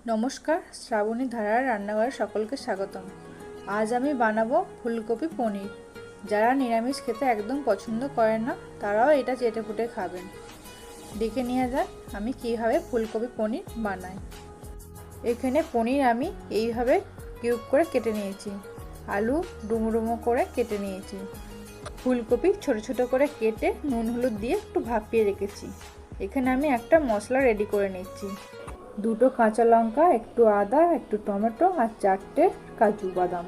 নমস্কার, শ্রাবণী ধারার রান্নাঘরে সকলকে স্বাগতম। আজ আমি বানাবো ফুলকপি পনির। যারা নিরামিষ খেতে একদম পছন্দ করেন না তারাও এটা চেটেপুটে খাবেন। দেখে নিয়ে যাক আমি কীভাবে ফুলকপি পনির বানাই। এখানে পনির আমি এইভাবে কিউব করে কেটে নিয়েছি, আলু ডুমো ডুমো করে কেটে নিয়েছি, ফুলকপি ছোট ছোট করে কেটে নুন হলুদ দিয়ে একটু ভাপিয়ে রেখেছি। এখানে আমি একটা মশলা রেডি করে নিচ্ছি। দুটো কাঁচা লঙ্কা, একটু আদা, একটু টমেটো আর 4টে কাজু বাদাম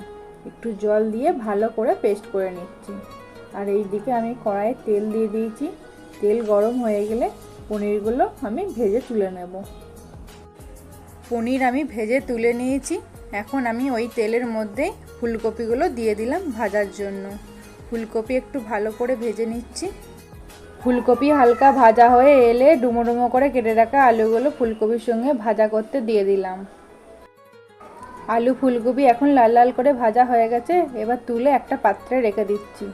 একটু জল দিয়ে ভালো করে পেস্ট করে নিচ্ছি। আর এই দিকে আমি কড়াইয়ে তেল দিয়ে দিয়েছি। তেল গরম হয়ে গেলে পনিরগুলো আমি ভেজে তুলে নেব। পনির আমি ভেজে তুলে নিয়েছি। এখন আমি ওই তেলের মধ্যেই ফুলকপিগুলো দিয়ে দিলাম ভাজার জন্য। ফুলকপি একটু ভালো করে ভেজে নিচ্ছি। ফুলকপি হালকা ভাজা হয়ে এলে ডুমো ডুমো করে কেটে রাখা আলুগুলো ফুলকপির সঙ্গে ভাজা করতে দিয়ে দিলাম। আলু ফুলকপি এখন লাল লাল করে ভাজা হয়ে গেছে। এবার তুলে একটা পাত্রে রেখে দিচ্ছি।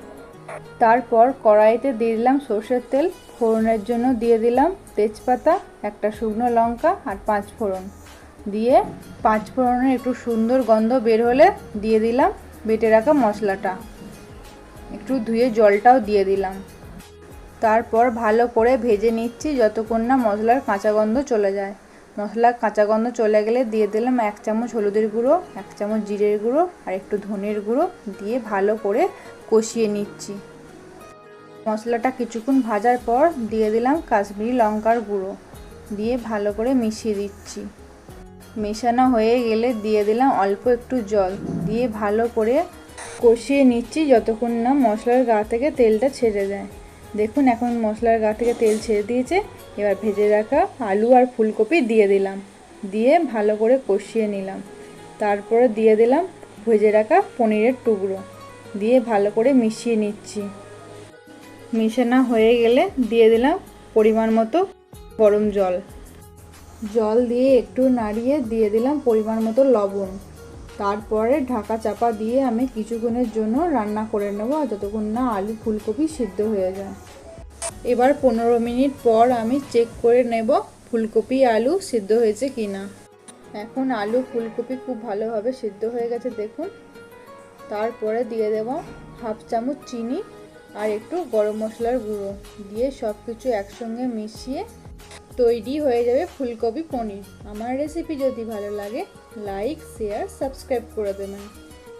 তারপর কড়াইতে দিয়ে দিলাম সর্ষের তেল। ফোড়নের জন্য দিয়ে দিলাম তেজপাতা, একটা শুকনো লঙ্কা আর 5 ফোড়ন। দিয়ে 5 ফোড়নের একটু সুন্দর গন্ধ বের হলে দিয়ে দিলাম বেটে রাখা মশলাটা। একটু ধুয়ে জলটাও দিয়ে দিলাম। তারপর ভালো করে ভেজে নিচ্ছি যতক্ষণ না মশলার কাঁচা গন্ধ চলে যায়। মশলার কাঁচা গন্ধ চলে গেলে দিয়ে দিলাম 1 চামচ হলুদের গুঁড়ো, 1 চামচ জিরের গুঁড়ো আর একটু ধনের গুঁড়ো দিয়ে ভালো করে কষিয়ে নিচ্ছি। মশলাটা কিছুক্ষণ ভাজার পর দিয়ে দিলাম কাশ্মীরি লঙ্কার গুঁড়ো, দিয়ে ভালো করে মিশিয়ে দিচ্ছি। মেশানো হয়ে গেলে দিয়ে দিলাম অল্প একটু জল, দিয়ে ভালো করে কষিয়ে নিচ্ছি যতক্ষণ না মশলার গা থেকে তেলটা ছেড়ে দেয়। দেখুন এখন মশলার গা থেকে তেল ছেড়ে দিয়েছে। এবার ভেজে রাখা আলু আর ফুলকপি দিয়ে দিলাম, দিয়ে ভালো করে কষিয়ে নিলাম। তারপরে দিয়ে দিলাম ভেজে রাখা পনিরের টুকরো, দিয়ে ভালো করে মিশিয়ে নিচ্ছি। মিশানো হয়ে গেলে দিয়ে দিলাম পরিমাণ মতো গরম জল। জল দিয়ে একটু নাড়িয়ে দিয়ে দিলাম পরিমাণ মতো লবণ। তারপরে ঢাকা চাপা দিয়ে আমি কিছুক্ষণের জন্য রান্না করে নেব যতক্ষণ না আলু ফুলকপি সিদ্ধ হয়ে যায়। এবার 15 মিনিট পর আমি চেক করে নেব ফুলকপি আলু সিদ্ধ হয়েছে কি না। এখন আলু ফুলকপি খুব ভালোভাবে সিদ্ধ হয়ে গেছে দেখুন। তারপরে দিয়ে দেব 1/2 চামচ চিনি আর একটু গরম মশলার গুঁড়ো, দিয়ে সব কিছু একসঙ্গে মিশিয়ে তৈরি হয়ে যাবে ফুলকপি পনির। আমার রেসিপি যদি ভালো লাগে লাইক, শেয়ার, সাবস্ক্রাইব করে দেবেন।